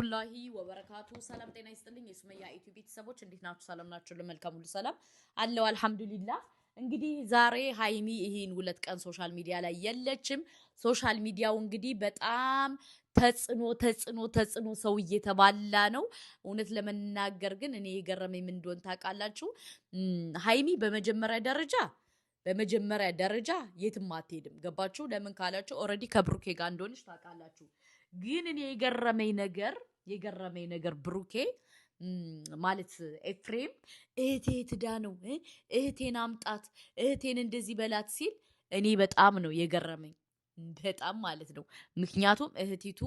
ወራህመቱላሂ ወበረካቱ ሰላም ጤና ይስጥልኝ የሱመያ ኢትዮጲ ቤተሰቦች እንዴት ናችሁ ሰላም ናችሁ ለመልካም ሁሉ ሰላም አለው አልহামዱሊላህ እንግዲህ ዛሬ ሃይሚ ይሄን ሁለት ቀን ሶሻል ሚዲያ ላይ የለችም ሶሻል ሚዲያው እንግዲህ በጣም ተጽኖ ሰው እየተባላ ነው እውነት ለመናገር ግን እኔ የገረመኝ ምን እንደሆነ ታውቃላችሁ ሃይሚ በመጀመሪያ ደረጃ የትም አትሄድም ገባችሁ ለምን ካላችሁ ኦሬዲ ከብሩኬ ጋር እንደሆነች ታውቃላችሁ ግን እኔ የገረመኝ ነገር ብሩኬ ማለት ኤፍሬም እህቴ ትዳ ነው እህቴን አምጣት እህቴን እንደዚህ በላት ሲል እኔ በጣም ነው የገረመኝ በጣም ማለት ነው ምክንያቱም እህቲቱ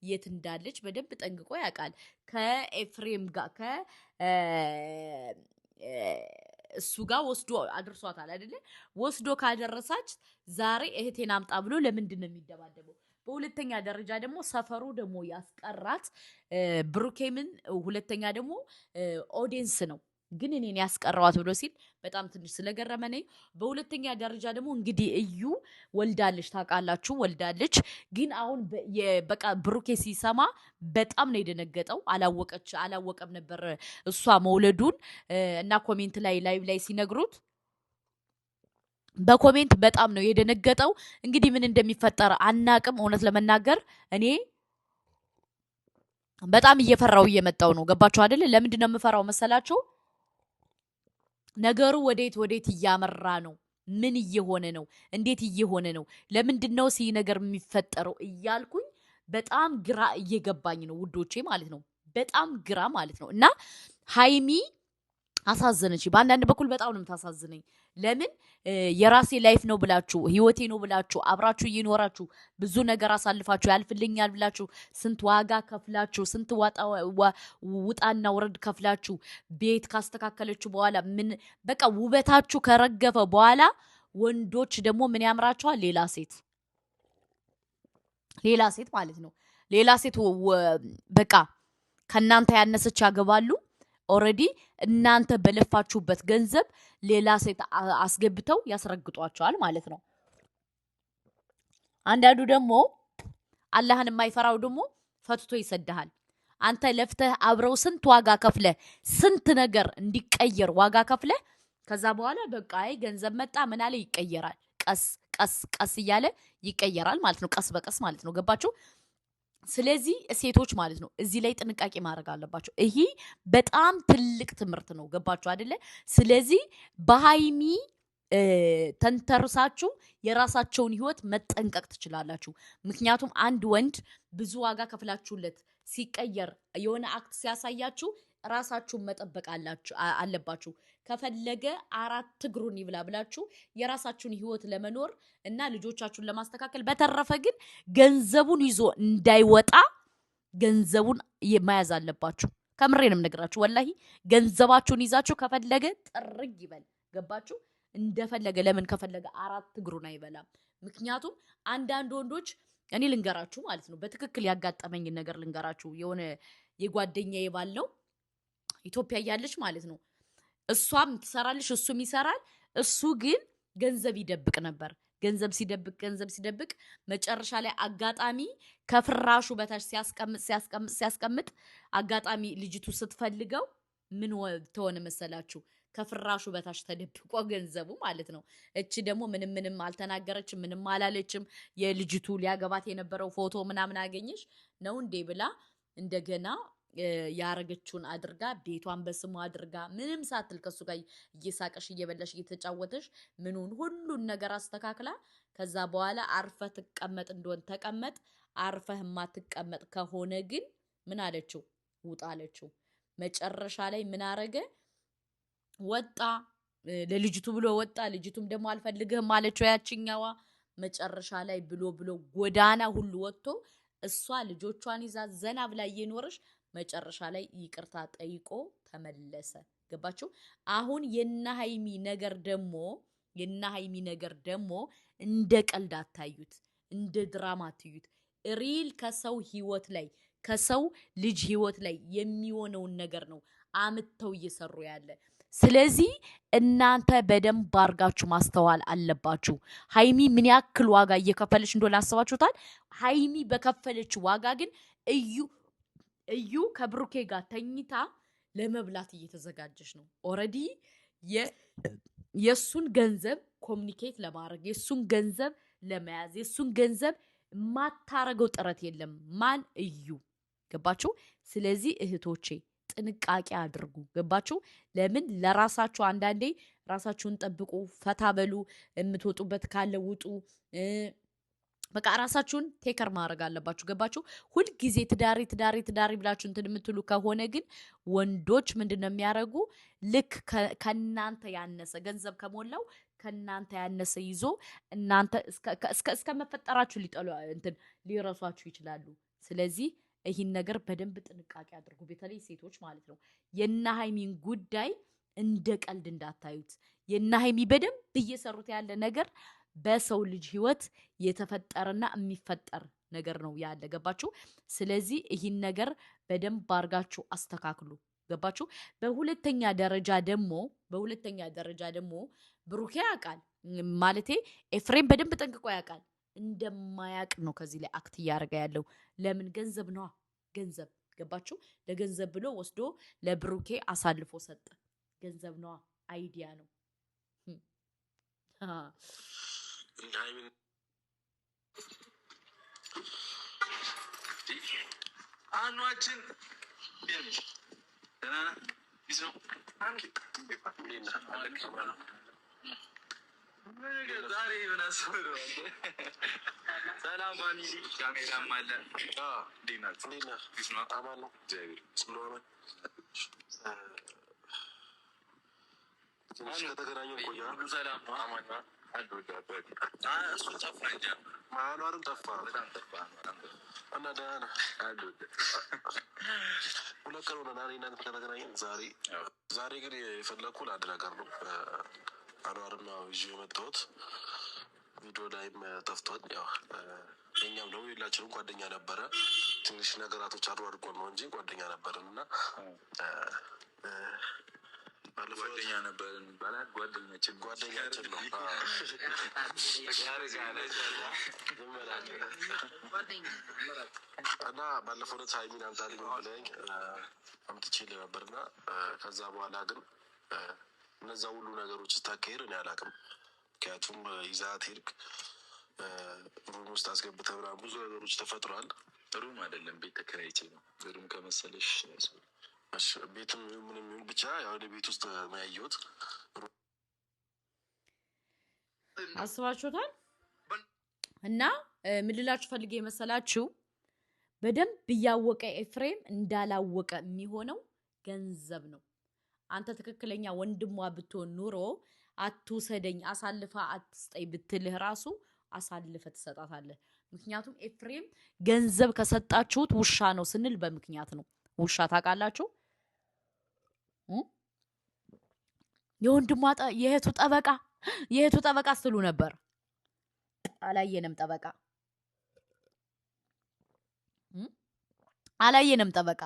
የት እንዳለች በደንብ ጠንቅቆ ያውቃል ከኤፍሬም ጋር እሱ ጋር ወስዶ አድርሷታል አይደለ ወስዶ ካደረሳች ዛሬ እህቴን አምጣ ብሎ ለምንድን ነው የሚደባደበው በሁለተኛ ደረጃ ደግሞ ሰፈሩ ደግሞ ያስቀራት ብሩኬምን ሁለተኛ ደግሞ ኦዲየንስ ነው ግን እኔን ያስቀራዋት ብሎ ሲል በጣም ትንሽ ስለገረመኝ በሁለተኛ ደረጃ ደግሞ እንግዲህ እዩ ወልዳለች ታውቃላችሁ ወልዳለች ግን አሁን በቃ ብሩኬ ሲሰማ በጣም ነው የደነገጠው አላወቀም ነበር እሷ መውለዱን እና ኮሜንት ላይ ላይቭ ላይ ሲነግሩት በኮሜንት በጣም ነው የደነገጠው እንግዲህ ምን እንደሚፈጠር አናቅም እውነት ለመናገር እኔ በጣም እየፈራው እየመጣው ነው ገባችሁ አይደል ለምንድን ነው የምፈራው መሰላችሁ ነገሩ ወዴት እያመራ ነው ምን እየሆነ ነው እንዴት እየሆነ ነው ለምንድን ነው ሲይ ነገር የሚፈጠረው እያልኩኝ በጣም ግራ እየገባኝ ነው ውዶቼ ማለት ነው በጣም ግራ ማለት ነው እና ሃይሚ አሳዘነች በአንዳንድ በኩል በጣም ነው የምታሳዝነኝ ለምን የራሴ ላይፍ ነው ብላችሁ ህይወቴ ነው ብላችሁ አብራችሁ እየኖራችሁ ብዙ ነገር አሳልፋችሁ ያልፍልኛል ብላችሁ ስንት ዋጋ ከፍላችሁ ስንት ውጣና ወረድ ከፍላችሁ ቤት ካስተካከለችሁ በኋላ ምን በቃ ውበታችሁ ከረገፈ በኋላ ወንዶች ደግሞ ምን ያምራቸዋል ሌላ ሴት ማለት ነው ሌላ ሴት በቃ ከናንተ ያነሰች ያገባሉ ኦሬዲ እናንተ በለፋችሁበት ገንዘብ ሌላ ሴት አስገብተው ያስረግጧቸዋል ማለት ነው አንዳንዱ ደግሞ አላህን የማይፈራው ደግሞ ፈትቶ ይሰደሃል አንተ ለፍተህ አብረው ስንት ዋጋ ከፍለ ስንት ነገር እንዲቀየር ዋጋ ከፍለ ከዛ በኋላ በቃ አይ ገንዘብ መጣ ምን አለ ይቀየራል ቀስ እያለ ይቀየራል ማለት ነው ቀስ በቀስ ማለት ነው ገባችሁ ስለዚህ ሴቶች ማለት ነው እዚህ ላይ ጥንቃቄ ማድረግ አለባቸው ይሄ በጣም ትልቅ ትምህርት ነው ገባችሁ አይደለ ስለዚህ በሃይሚ ተንተርሳችሁ የራሳቸውን ህይወት መጠንቀቅ ትችላላችሁ ምክንያቱም አንድ ወንድ ብዙ ዋጋ ከፍላችሁለት ሲቀየር የሆነ አክት ሲያሳያችሁ ራሳችሁን መጠበቅ አለባችሁ ከፈለገ አራት እግሩን ይብላ ብላችሁ የራሳችሁን ህይወት ለመኖር እና ልጆቻችሁን ለማስተካከል በተረፈ ግን ገንዘቡን ይዞ እንዳይወጣ ገንዘቡን መያዝ አለባችሁ ከምሬንም ነግራችሁ ወላሂ ገንዘባችሁን ይዛችሁ ከፈለገ ጥርግ ይበል ገባችሁ እንደፈለገ ለምን ከፈለገ አራት እግሩን አይበላም ምክንያቱም አንዳንድ ወንዶች እኔ ልንገራችሁ ማለት ነው በትክክል ያጋጠመኝ ነገር ልንገራችሁ የሆነ የጓደኛዬ ባል ነው ኢትዮጵያ ያለች ማለት ነው እሷም ትሰራለች እሱም ይሰራል እሱ ግን ገንዘብ ይደብቅ ነበር ገንዘብ ሲደብቅ መጨረሻ ላይ አጋጣሚ ከፍራሹ በታች ሲያስቀምጥ አጋጣሚ ልጅቱ ስትፈልገው ምን ተሆነ መሰላችሁ ከፍራሹ በታች ተደብቆ ገንዘቡ ማለት ነው እቺ ደግሞ ምንም አልተናገረችም ምንም አላለችም የልጅቱ ሊያገባት የነበረው ፎቶ ምናምን አገኘሽ ነው እንዴ ብላ እንደገና ያረገችውን አድርጋ ቤቷን በስሙ አድርጋ ምንም ሳትል ከሱ ጋር እየሳቀሽ እየበላሽ እየተጫወተሽ ምኑን ሁሉን ነገር አስተካክላ ከዛ በኋላ አርፈህ ተቀመጥ እንደሆነ ተቀመጥ አርፈህ ማትቀመጥ ከሆነ ግን ምን አለችው ውጣ አለችው መጨረሻ ላይ ምን አረገ ወጣ ለልጅቱ ብሎ ወጣ ልጅቱም ደግሞ አልፈልግህም አለችው ያቺኛዋ መጨረሻ ላይ ብሎ ጎዳና ሁሉ ወጥቶ እሷ ልጆቿን ይዛ ዘና ብላ እየኖረሽ መጨረሻ ላይ ይቅርታ ጠይቆ ተመለሰ ገባችሁ አሁን የናሃይሚ ነገር ደግሞ እንደ ቀልድ አታዩት እንደ ድራማ አትዩት ሪል ከሰው ህይወት ላይ ከሰው ልጅ ህይወት ላይ የሚሆነው ነገር ነው አምተው እየሰሩ ያለ ስለዚህ እናንተ በደንብ አርጋችሁ ማስተዋል አለባችሁ ሃይሚ ምን ያክል ዋጋ እየከፈለች እንደሆነ አስባችሁታል ሃይሚ በከፈለች ዋጋ ግን እዩ እዩ ከብሩኬ ጋር ተኝታ ለመብላት እየተዘጋጀች ነው ኦሬዲ የሱን ገንዘብ ኮሙኒኬት ለማድረግ የሱን ገንዘብ ለመያዝ የሱን ገንዘብ ማታረገው ጥረት የለም ማን እዩ ገባችሁ ስለዚህ እህቶቼ ጥንቃቄ አድርጉ ገባችሁ ለምን ለራሳችሁ አንዳንዴ ራሳችሁን ጠብቁ ፈታ በሉ የምትወጡበት ካለ ውጡ በቃ ራሳችሁን ቴከር ማድረግ አለባችሁ ገባችሁ ሁሉ ጊዜ ትዳሪ ብላችሁ እንትን የምትሉ ከሆነ ግን ወንዶች ምንድነው የሚያረጉ ልክ ከናንተ ያነሰ ገንዘብ ከሞላው ከናንተ ያነሰ ይዞ እናንተ እስከ መፈጠራችሁ ሊጠሉ እንትን ሊረሷችሁ ይችላሉ ስለዚህ ይህን ነገር በደንብ ጥንቃቄ አድርጉ በተለይ ሴቶች ማለት ነው የናሃይሚን ጉዳይ እንደ ቀልድ እንዳታዩት የናሃይሚ በደንብ እየሰሩት ያለ ነገር በሰው ልጅ ህይወት የተፈጠረና የሚፈጠር ነገር ነው ያለ ገባችሁ ስለዚህ ይህን ነገር በደንብ አርጋችሁ አስተካክሉ ገባችሁ በሁለተኛ ደረጃ ደግሞ ብሩኬ ያቃል ማለቴ ኤፍሬም በደንብ ጠንቅቆ ያቃል እንደማያቅ ነው ከዚህ ላይ አክት ያርጋ ያለው ለምን ገንዘብ ነው ገንዘብ ገባችሁ ለገንዘብ ብሎ ወስዶ ለብሩኬ አሳልፎ ሰጠ ገንዘብ ነው አይዲያ ነው አንዋችን ዛሬ ምን አስበው ሰላም ፋሚሊ ካሜራም አለ ዲና ቢስማ አማን ነው ጀቢ ስለሆነ ትንሽ ከተገናኘን ቆያ ሰላም አማን አሉ ዳበት እሱ ጠፋ እንጂ ማኗርም ጠፋ በጣም ጠፋ እና ዳና አሉ ሁለት ቀን ሆነና እኔና ከተገናኘን ዛሬ ግን የፈለኩ ለአድራጋር ነው አኗርና ይዤ የመጣሁት ቪዲዮ ላይም ጠፍቷል ያው እኛም ነው ሁላችንም ጓደኛ ነበረ ትንሽ ነገራቶች አድርጓል ነው እንጂ ጓደኛ ነበርንና ጓደኛ ነበርን ባላ ጓደኛችን ነው እና ባለፈው ዕለት ሃይሚን አምጣልኝ ብለኝ አምጥቼ ነበርና ከዛ በኋላ ግን እነዛ ሁሉ ነገሮች ስታካሄድ እኔ አላውቅም ምክንያቱም ይዛት ሄድክ ሩም ውስጥ አስገብተህ ምናምን ብዙ ነገሮች ተፈጥሯል ሩም አይደለም ቤት ተከራይቼ ነው ሩም ከመሰለሽ ቤትም ምንም ብቻ ያው ቤት ውስጥ ነው ያየሁት አስባችሁታል እና ምን ልላችሁ ፈልጌ መሰላችሁ በደንብ ያወቀ ኤፍሬም እንዳላወቀ የሚሆነው ገንዘብ ነው አንተ ትክክለኛ ወንድሟ ብትሆን ኑሮ አትውሰደኝ አሳልፋ አትስጠይ ብትልህ ራሱ አሳልፈ ተሰጣታለህ ምክንያቱም ኤፍሬም ገንዘብ ከሰጣችሁት ውሻ ነው ስንል በምክንያት ነው ውሻ ታውቃላችሁ የወንድሟ የእህቱ ጠበቃ ስትሉ ነበር አላየንም ጠበቃ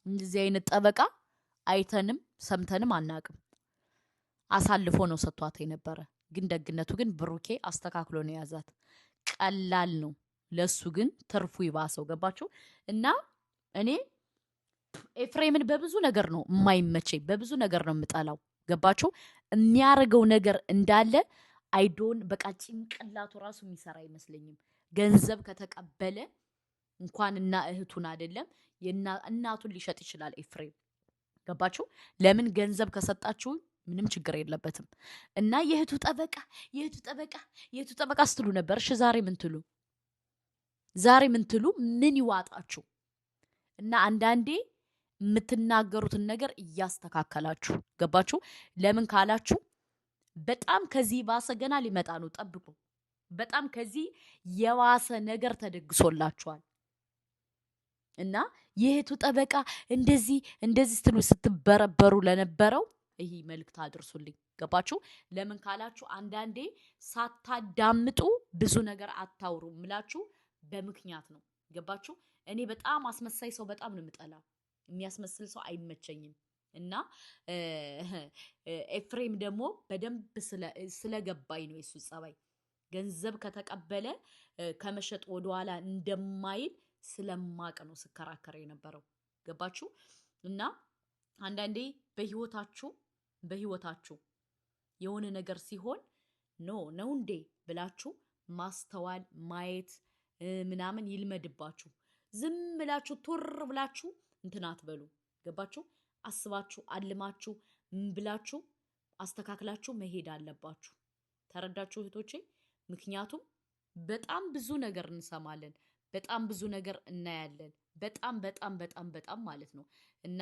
እንደዚህ አይነት ጠበቃ አይተንም ሰምተንም አናቅም አሳልፎ ነው ሰጥቷት የነበረ ግን ደግነቱ ግን ብሩኬ አስተካክሎ ነው ያዛት ቀላል ነው ለሱ ግን ትርፉ ይባሰው ገባችሁ እና እኔ ኤፍሬምን በብዙ ነገር ነው የማይመቸኝ በብዙ ነገር ነው የምጠላው ገባችሁ የሚያረገው ነገር እንዳለ አይዶን በቃ ጭንቅላቱ ራሱ የሚሰራ አይመስለኝም ገንዘብ ከተቀበለ እንኳን እና እህቱን አይደለም እናቱን ሊሸጥ ይችላል ኤፍሬም ገባችሁ ለምን ገንዘብ ከሰጣችሁ ምንም ችግር የለበትም እና የእህቱ ጠበቃ ስትሉ ነበር እሺ ዛሬ ምን ትሉ ምን ይዋጣችሁ እና አንዳንዴ የምትናገሩትን ነገር እያስተካከላችሁ ገባችሁ ለምን ካላችሁ በጣም ከዚህ ባሰ ገና ሊመጣ ነው ጠብቁ በጣም ከዚህ የዋሰ ነገር ተደግሶላችኋል እና የእህቱ ጠበቃ እንደዚህ ስትሉ ስትበረበሩ ለነበረው ይሄ መልእክት አድርሱልኝ ገባችሁ ለምን ካላችሁ አንዳንዴ ሳታዳምጡ ብዙ ነገር አታውሩ ምላችሁ በምክንያት ነው ገባችሁ እኔ በጣም አስመሳይ ሰው በጣም ነው የምጠላው የሚያስመስል ሰው አይመቸኝም እና ኤፍሬም ደግሞ በደንብ ስለገባኝ ነው የሱ ጸባይ ገንዘብ ከተቀበለ ከመሸጥ ወደ ኋላ እንደማይል ስለማቅ ነው ስከራከረ የነበረው ገባችሁ? እና አንዳንዴ በህይወታችሁ የሆነ ነገር ሲሆን ነው እንዴ ብላችሁ ማስተዋል ማየት ምናምን ይልመድባችሁ። ዝም ብላችሁ ቱር ብላችሁ እንትን አትበሉ። ገባችሁ? አስባችሁ አልማችሁ ብላችሁ አስተካክላችሁ መሄድ አለባችሁ። ተረዳችሁ እህቶቼ? ምክንያቱም በጣም ብዙ ነገር እንሰማለን፣ በጣም ብዙ ነገር እናያለን። በጣም ማለት ነው። እና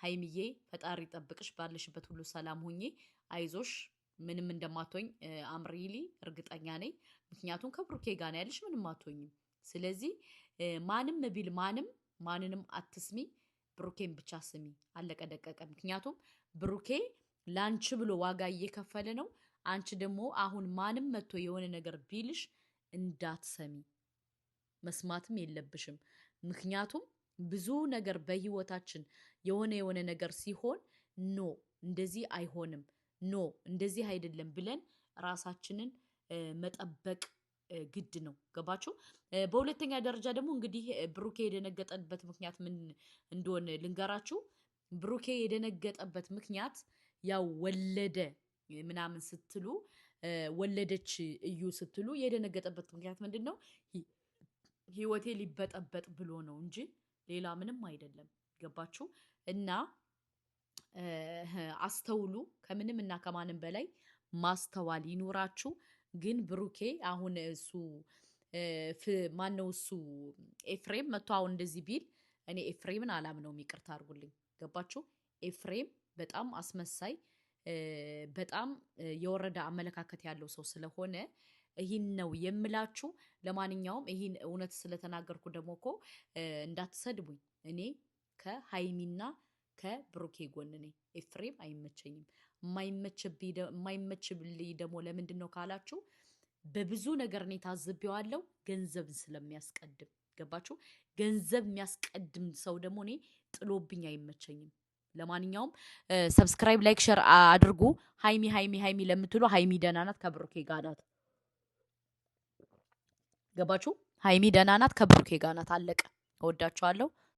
ሀይሚዬ ፈጣሪ ጠብቅሽ፣ ባለሽበት ሁሉ ሰላም ሁኚ፣ አይዞሽ፣ ምንም እንደማትሆኝ አምሪሊ እርግጠኛ ነኝ። ምክንያቱም ከብሩኬ ጋር ነው ያለሽ፣ ምንም አትሆኝም። ስለዚህ ማንም ቢል ማንንም አትስሚ፣ ብሩኬን ብቻ ስሚ። አለቀ ደቀቀ። ምክንያቱም ብሩኬ ላንቺ ብሎ ዋጋ እየከፈለ ነው። አንቺ ደግሞ አሁን ማንም መጥቶ የሆነ ነገር ቢልሽ እንዳትሰሚ፣ መስማትም የለብሽም። ምክንያቱም ብዙ ነገር በህይወታችን የሆነ ነገር ሲሆን እንደዚህ አይሆንም፣ እንደዚህ አይደለም ብለን ራሳችንን መጠበቅ ግድ ነው። ገባችሁ? በሁለተኛ ደረጃ ደግሞ እንግዲህ ብሩኬ የደነገጠበት ምክንያት ምን እንደሆነ ልንገራችሁ። ብሩኬ የደነገጠበት ምክንያት ያው ወለደ ምናምን ስትሉ ወለደች እዩ ስትሉ የደነገጠበት ምክንያት ምንድን ነው? ህይወቴ ሊበጠበጥ ብሎ ነው እንጂ ሌላ ምንም አይደለም። ገባችሁ? እና አስተውሉ። ከምንም እና ከማንም በላይ ማስተዋል ይኖራችሁ። ግን ብሩኬ አሁን እሱ ማነው እሱ ኤፍሬም መጥቶ አሁን እንደዚህ ቢል እኔ ኤፍሬምን አላምነውም። ይቅርታ አድርጉልኝ። ገባችሁ? ኤፍሬም በጣም አስመሳይ በጣም የወረደ አመለካከት ያለው ሰው ስለሆነ ይህን ነው የምላችሁ። ለማንኛውም ይህን እውነት ስለተናገርኩ ደግሞ እኮ እንዳትሰድቡኝ። እኔ ከሀይሚና ከብሩኬ ጎን ነኝ። ኤፍሬም አይመቸኝም። የማይመችብልኝ ደግሞ ለምንድን ነው ካላችሁ በብዙ ነገር እኔ ታዝቤዋለሁ። ገንዘብን ስለሚያስቀድም። ገባችሁ? ገንዘብ የሚያስቀድም ሰው ደግሞ እኔ ጥሎብኝ አይመቸኝም። ለማንኛውም ሰብስክራይብ፣ ላይክ፣ ሼር አድርጉ። ሀይሚ ለምትሉ ሀይሚ ደህና ናት፣ ከብሩኬ ጋር ናት። ገባችሁ? ሀይሚ ደህና ናት፣ ከብሩኬ ጋር ናት። አለቀ። እወዳችኋለሁ።